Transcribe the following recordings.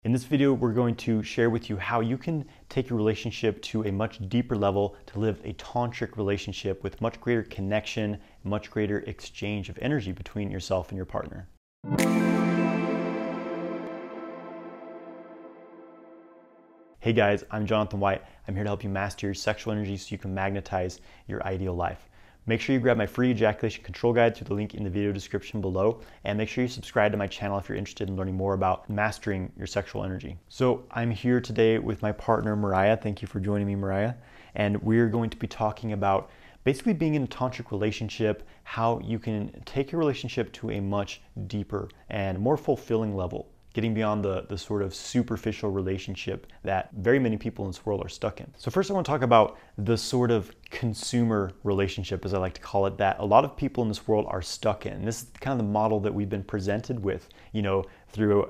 In this video, we're going to share with you how you can take your relationship to a much deeper level to live a tantric relationship with much greater connection, much greater exchange of energy between yourself and your partner. Hey guys, I'm Jonathan White. I'm here to help you master your sexual energy so you can magnetize your ideal life. Make sure you grab my free ejaculation control guide through the link in the video description below, and make sure you subscribe to my channel if you're interested in learning more about mastering your sexual energy. So I'm here today with my partner, Mariah. Thank you for joining me, Mariah. And we're going to be talking about basically being in a tantric relationship, how you can take your relationship to a much deeper and more fulfilling level, getting beyond the sort of superficial relationship that very many people in this world are stuck in. So first I want to talk about the sort of consumer relationship, as I like to call it, that a lot of people in this world are stuck in. This is kind of the model that we've been presented with, through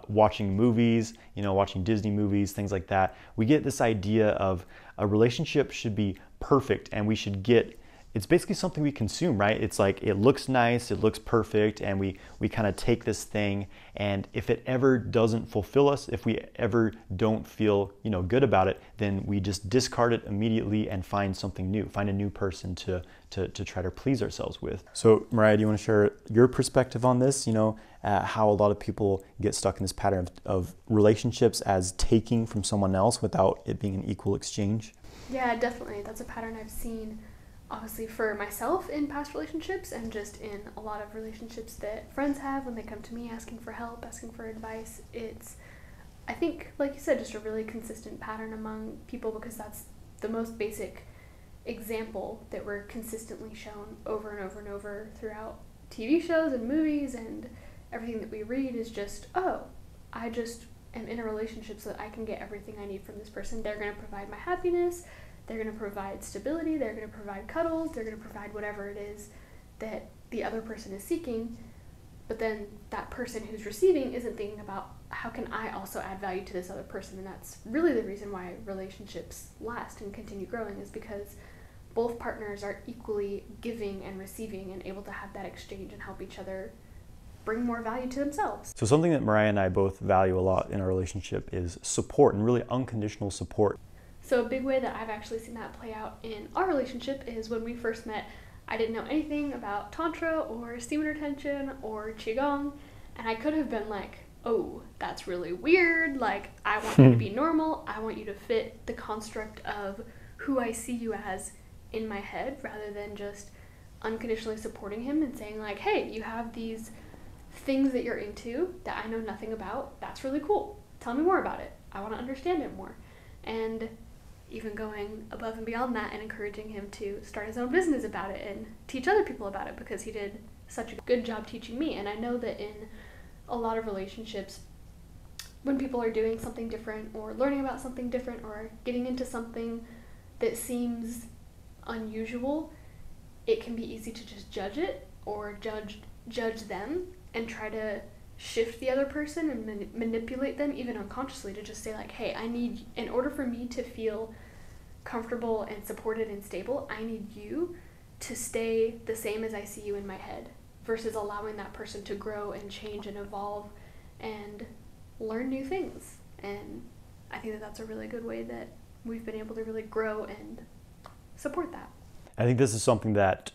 watching movies, watching Disney movies, things like that. We get this idea of a relationship should be perfect and we should get, it's basically something we consume, right? It's like, it looks nice, it looks perfect, and we kind of take this thing, and if it ever doesn't fulfill us, if we ever don't feel, good about it, then we just discard it immediately and find something new, find a new person to try to please ourselves with. So Mariah, do you want to share your perspective on this? How a lot of people get stuck in this pattern of relationships as taking from someone else without it being an equal exchange? Yeah, definitely. That's a pattern I've seen, obviously, for myself in past relationships and just in a lot of relationships that friends have when they come to me asking for help, asking for advice. It's, I think, like you said, just a really consistent pattern among people, because that's the most basic example that we're consistently shown over and over and over throughout TV shows and movies, and everything that we read is just, oh, I just am in a relationship so that I can get everything I need from this person. They're going to provide my happiness. They're going to provide stability, they're going to provide cuddles, they're going to provide whatever it is that the other person is seeking. But then that person who's receiving isn't thinking about, how can I also add value to this other person? And that's really the reason why relationships last and continue growing, is because both partners are equally giving and receiving and able to have that exchange and help each other bring more value to themselves. So something that Mariah and I both value a lot in our relationship is support, and really unconditional support. So a big way that I've actually seen that play out in our relationship is when we first met, I didn't know anything about tantra or semen retention or qigong, and I could have been like, oh, that's really weird, like, I want you to be normal, I want you to fit the construct of who I see you as in my head, rather than just unconditionally supporting him and saying like, hey, you have these things that you're into that I know nothing about, that's really cool, tell me more about it, I want to understand it more. And even going above and beyond that and encouraging him to start his own business about it and teach other people about it, because he did such a good job teaching me. And I know that in a lot of relationships, when people are doing something different or learning about something different or getting into something that seems unusual, it can be easy to just judge it or judge them and try to shift the other person and manipulate them, even unconsciously, to just say like, hey, in order for me to feel comfortable and supported and stable, I need you to stay the same as I see you in my head, versus allowing that person to grow and change and evolve and learn new things. And I think that that's a really good way that we've been able to really grow and support that. I think this is something that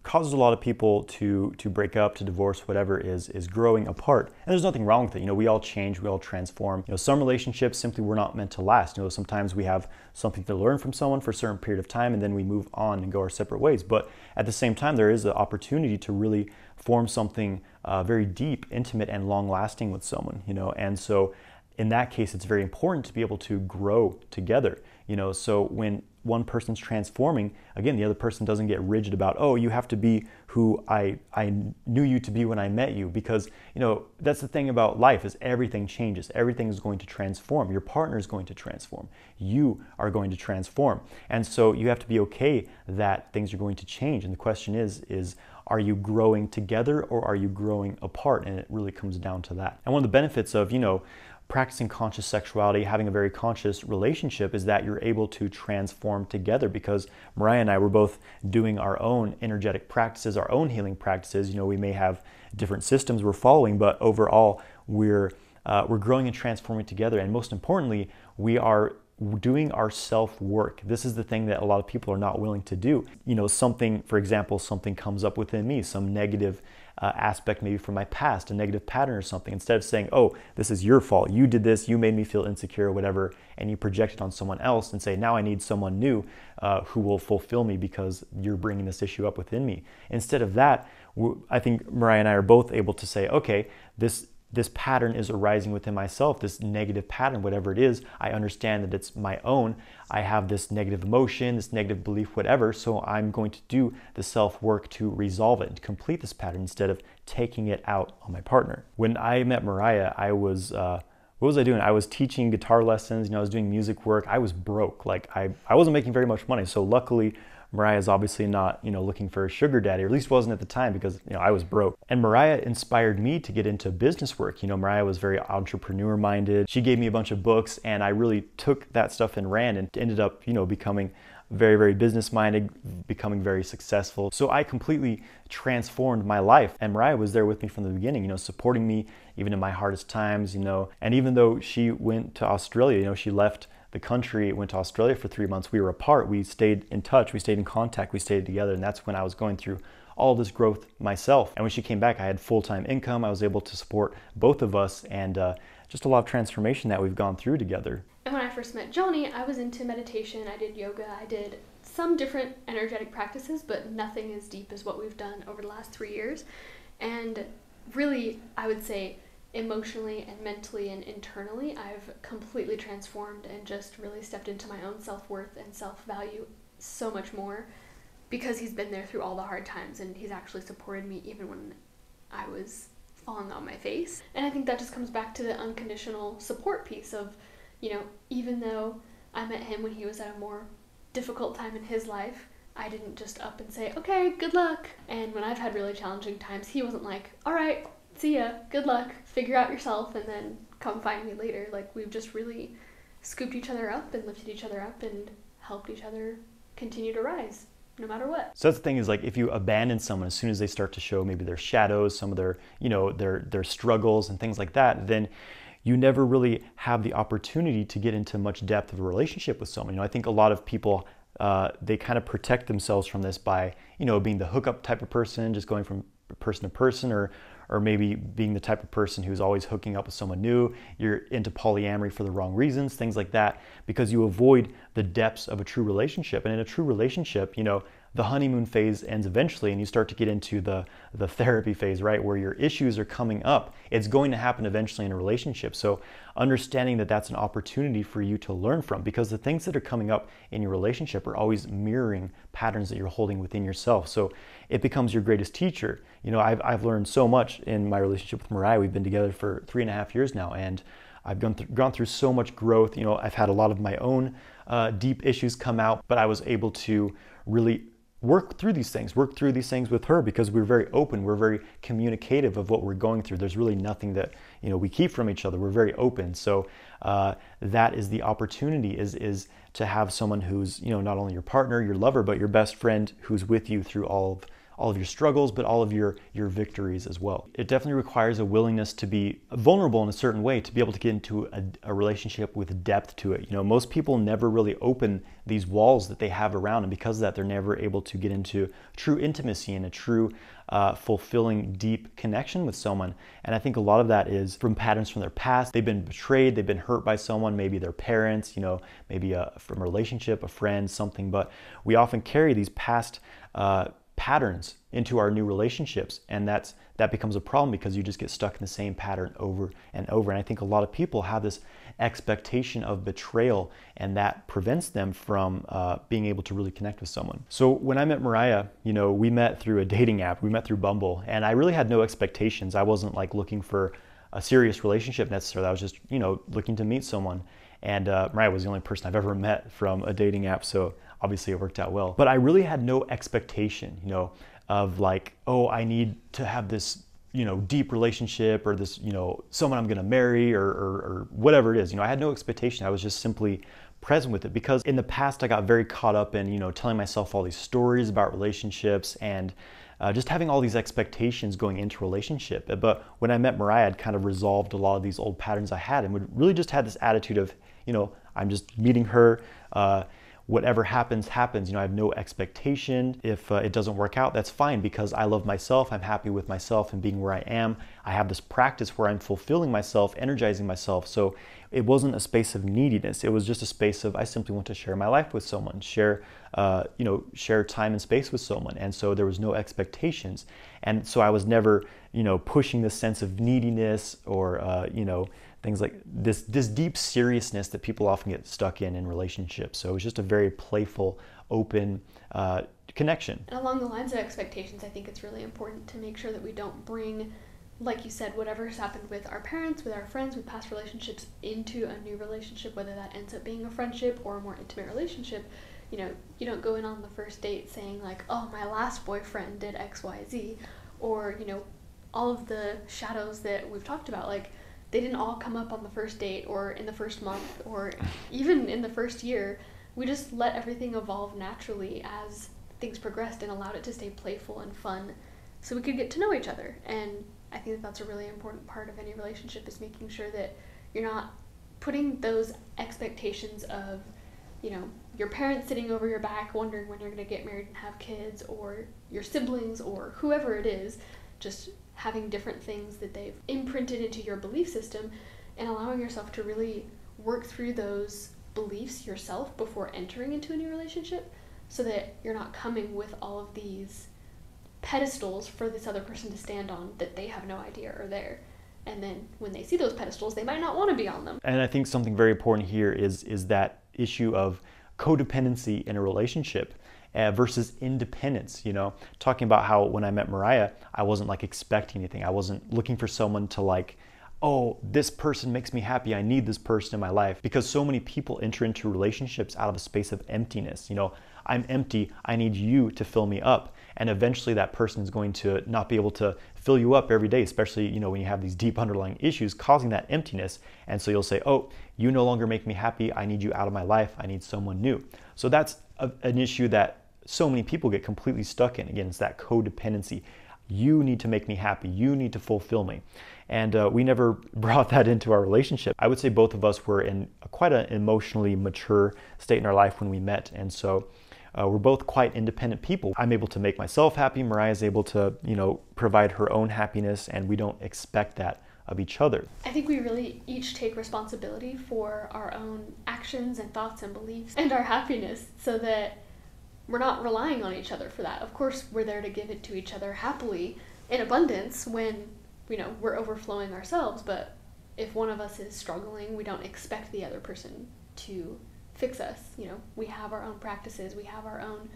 causes a lot of people to break up, to divorce, whatever, is growing apart. And there's nothing wrong with it. We all change, we all transform. Some relationships simply were not meant to last. Sometimes we have something to learn from someone for a certain period of time, and then we move on and go our separate ways. But at the same time, there is an opportunity to really form something very deep, intimate, and long-lasting with someone. And so in that case, it's very important to be able to grow together. So when one person's transforming, again, the other person doesn't get rigid about, oh, you have to be who I knew you to be when I met you, because that's the thing about life, is everything changes, everything is going to transform, your partner is going to transform, you are going to transform, and so you have to be okay that things are going to change. And the question is are you growing together or are you growing apart? And it really comes down to that. And one of the benefits of practicing conscious sexuality, having a very conscious relationship, is that you're able to transform together, because Mariah and I were both doing our own energetic practices, our own healing practices. We may have different systems we're following, but overall we're we're growing and transforming together. And most importantly, we are doing our self-work. This is the thing that a lot of people are not willing to do. Something, for example, something comes up within me, some negative aspect maybe from my past, a negative pattern or something. Instead of saying, oh, this is your fault, you did this, you made me feel insecure or whatever, and you project it on someone else and say, now I need someone new who will fulfill me because you're bringing this issue up within me. Instead of that, I think Mariah and I are both able to say, okay, this pattern is arising within myself, this negative pattern, whatever it is. I understand that it's my own. I have this negative emotion, this negative belief, whatever. So I'm going to do the self-work to resolve it and complete this pattern instead of taking it out on my partner. When I met Mariah, I was, what was I doing? I was teaching guitar lessons, I was doing music work. I was broke. Like I wasn't making very much money. So luckily, Mariah is obviously not, looking for a sugar daddy, or at least wasn't at the time because, I was broke. And Mariah inspired me to get into business work. Mariah was very entrepreneur minded. She gave me a bunch of books and I really took that stuff and ran and ended up, becoming very, very business minded, becoming very successful. So I completely transformed my life. And Mariah was there with me from the beginning, supporting me even in my hardest times, and even though she went to Australia, she left the country, went to Australia for 3 months. We were apart. We stayed in touch. We stayed in contact. We stayed together. And that's when I was going through all this growth myself. And when she came back, I had full-time income. I was able to support both of us, and just a lot of transformation that we've gone through together. And when I first met Johnny, I was into meditation. I did yoga. I did some different energetic practices, but nothing as deep as what we've done over the last 3 years. And really, I would say, emotionally and mentally and internally, I've completely transformed and just really stepped into my own self-worth and self-value so much more because he's been there through all the hard times and he's actually supported me even when I was falling on my face. And I think that just comes back to the unconditional support piece of, even though I met him when he was at a more difficult time in his life, I didn't just up and say, okay, good luck. And when I've had really challenging times, he wasn't like, all right, see ya, good luck, figure out yourself, and then come find me later. Like, we've just really scooped each other up and lifted each other up and helped each other continue to rise, no matter what. So that's the thing, is like, if you abandon someone as soon as they start to show maybe their shadows, some of their, their struggles and things like that, then you never really have the opportunity to get into much depth of a relationship with someone. I think a lot of people, they kind of protect themselves from this by, being the hookup type of person, just going from person to person, or maybe being the type of person who's always hooking up with someone new. You're into polyamory for the wrong reasons, things like that, because you avoid the depths of a true relationship. And in a true relationship, the honeymoon phase ends eventually and you start to get into the therapy phase, right? Where your issues are coming up. It's going to happen eventually in a relationship. So understanding that that's an opportunity for you to learn from, because the things that are coming up in your relationship are always mirroring patterns that you're holding within yourself. So it becomes your greatest teacher. I've learned so much in my relationship with Mariah. We've been together for 3.5 years now, and I've gone through so much growth. I've had a lot of my own deep issues come out, but I was able to really work through these things with her, because we're very open, we're very communicative of what we're going through. There's really nothing that we keep from each other. We're very open. So that is the opportunity, is to have someone who's not only your partner, your lover, but your best friend, who's with you through all of your struggles, but all of your victories as well. It definitely requires a willingness to be vulnerable in a certain way to be able to get into a relationship with depth to it. Most people never really open these walls that they have around, and because of that, they're never able to get into true intimacy and a true fulfilling, deep connection with someone. And I think a lot of that is from patterns from their past. They've been betrayed, they've been hurt by someone, maybe their parents, maybe from a relationship, a friend, something. But we often carry these past patterns into our new relationships, and that becomes a problem because you just get stuck in the same pattern over and over. And I think a lot of people have this expectation of betrayal, and that prevents them from being able to really connect with someone. So when I met Mariah, we met through a dating app. We met through Bumble, and I really had no expectations. I wasn't like looking for a serious relationship necessarily. I was just looking to meet someone. And Mariah was the only person I've ever met from a dating app, so obviously it worked out well. But I really had no expectation, of like, oh, I need to have this, deep relationship, or this, someone I'm gonna marry, or whatever it is. I had no expectation. I was just simply present with it, because in the past I got very caught up in, telling myself all these stories about relationships, and just having all these expectations going into a relationship. But when I met Mariah, I'd kind of resolved a lot of these old patterns I had, and would really just had this attitude of, I'm just meeting her. Whatever happens, happens. I have no expectation. If it doesn't work out, that's fine, because I love myself. I'm happy with myself and being where I am. I have this practice where I'm fulfilling myself, energizing myself. So it wasn't a space of neediness. It was just a space of, I simply want to share my life with someone, share time and space with someone. And so there was no expectations. And so I was never, pushing this sense of neediness or, things like this deep seriousness that people often get stuck in relationships. So it was just a very playful, open connection. And along the lines of expectations, I think it's really important to make sure that we don't bring, like you said, whatever's happened with our parents, with our friends, with past relationships into a new relationship, whether that ends up being a friendship or a more intimate relationship. You don't go in on the first date saying like, oh, my last boyfriend did X, Y, Z, or, all of the shadows that we've talked about, like, they didn't all come up on the first date or in the first month or even in the first year. We just let everything evolve naturally as things progressed and allowed it to stay playful and fun so we could get to know each other. And I think that that's a really important part of any relationship, is making sure that you're not putting those expectations of, your parents sitting over your back wondering when you're going to get married and have kids, or your siblings or whoever it is, just having different things that they've imprinted into your belief system, and allowing yourself to really work through those beliefs yourself before entering into a new relationship, so that you're not coming with all of these pedestals for this other person to stand on that they have no idea are there. And then when they see those pedestals, they might not want to be on them. And I think something very important here is that issue of codependency in a relationship versus independence. Talking about how when I met Mariah, I wasn't like expecting anything. I wasn't looking for someone to like, oh, this person makes me happy, I need this person in my life. Because so many people enter into relationships out of a space of emptiness. I'm empty, I need you to fill me up. And eventually that person is going to not be able to fill you up every day, especially, when you have these deep underlying issues causing that emptiness. And so you'll say, oh, you no longer make me happy, I need you out of my life, I need someone new. So that's an issue that so many people get completely stuck in. Again, it's that codependency. You need to make me happy, you need to fulfill me. And we never brought that into our relationship. I would say both of us were in quite an emotionally mature state in our life when we met. And so we're both quite independent people. I'm able to make myself happy. Mariah's able to, provide her own happiness, and we don't expect that of each other. I think we really each take responsibility for our own actions and thoughts and beliefs and our happiness, so that we're not relying on each other for that. Of course, we're there to give it to each other happily in abundance when, we're overflowing ourselves. But if one of us is struggling, we don't expect the other person to fix us. We have our own practices, we have our own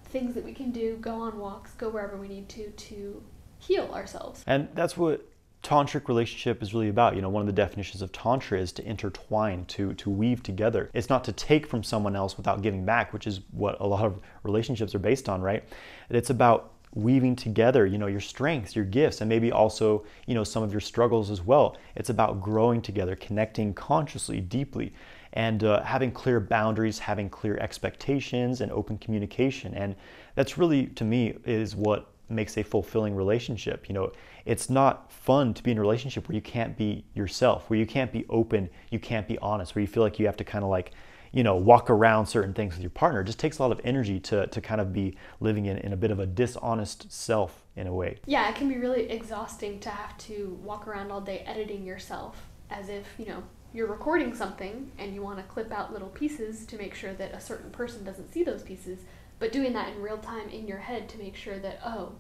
things that we can do, go on walks, go wherever we need to heal ourselves. And that's what tantric relationship is really about. One of the definitions of tantra is to intertwine, to weave together. It's not to take from someone else without giving back, which is what a lot of relationships are based on, right? It's about weaving together, your strengths, your gifts, and maybe also, some of your struggles as well. It's about growing together, connecting consciously, deeply, and having clear boundaries, having clear expectations, and open communication. And that's really, to me, is what makes a fulfilling relationship. It's not fun to be in a relationship where you can't be yourself, where you can't be open, you can't be honest, where you feel like you have to kind of like, walk around certain things with your partner. It just takes a lot of energy to kind of be living in a bit of a dishonest self in a way. Yeah, it can be really exhausting to have to walk around all day editing yourself as if, you're recording something and you want to clip out little pieces to make sure that a certain person doesn't see those pieces, but doing that in real time in your head to make sure that, oh,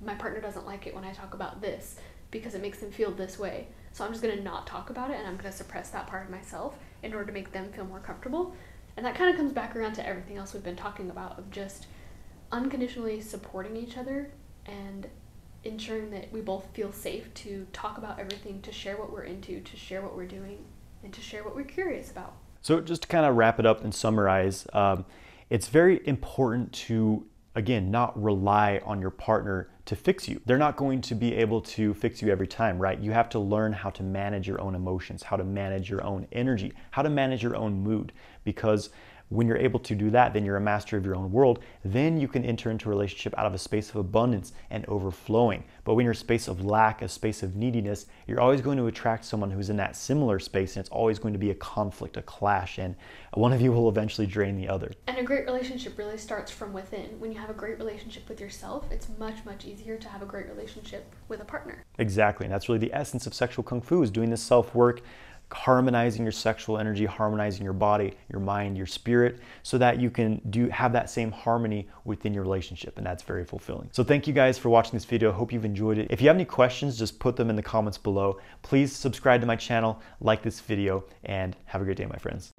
my partner doesn't like it when I talk about this because it makes them feel this way. So I'm just going to not talk about it, and I'm going to suppress that part of myself in order to make them feel more comfortable. And that kind of comes back around to everything else we've been talking about, of just unconditionally supporting each other and ensuring that we both feel safe to talk about everything, to share what we're into, to share what we're doing, and to share what we're curious about. So just to kind of wrap it up and summarize, it's very important to, again, not rely on your partner to fix you. They're not going to be able to fix you every time, right? You have to learn how to manage your own emotions, how to manage your own energy, how to manage your own mood, because When you're able to do that, then you're a master of your own world. Then you can enter into a relationship out of a space of abundance and overflowing. But when you're a space of lack, a space of neediness, you're always going to attract someone who's in that similar space, and it's always going to be a conflict, a clash, and one of you will eventually drain the other. And a great relationship really starts from within. When you have a great relationship with yourself, it's much, much easier to have a great relationship with a partner. Exactly, and that's really the essence of sexual kung fu, is doing this self-work, harmonizing your sexual energy, harmonizing your body, your mind, your spirit, so that you can have that same harmony within your relationship, and that's very fulfilling. So thank you guys for watching this video. I hope you've enjoyed it. If you have any questions, just put them in the comments below. Please subscribe to my channel, like this video, and have a great day, my friends.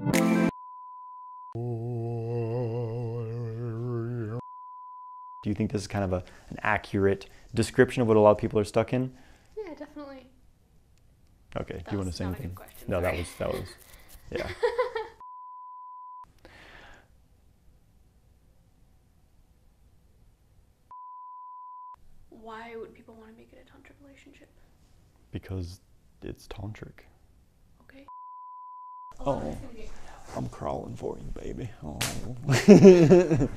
Do you think this is kind of an accurate description of what a lot of people are stuck in? Yeah, definitely. Okay, do you want to say anything? No, sorry. that was, yeah. Why would people want to make it a tantric relationship? Because it's tantric. Okay. Oh, I'm crawling for you, baby. Oh.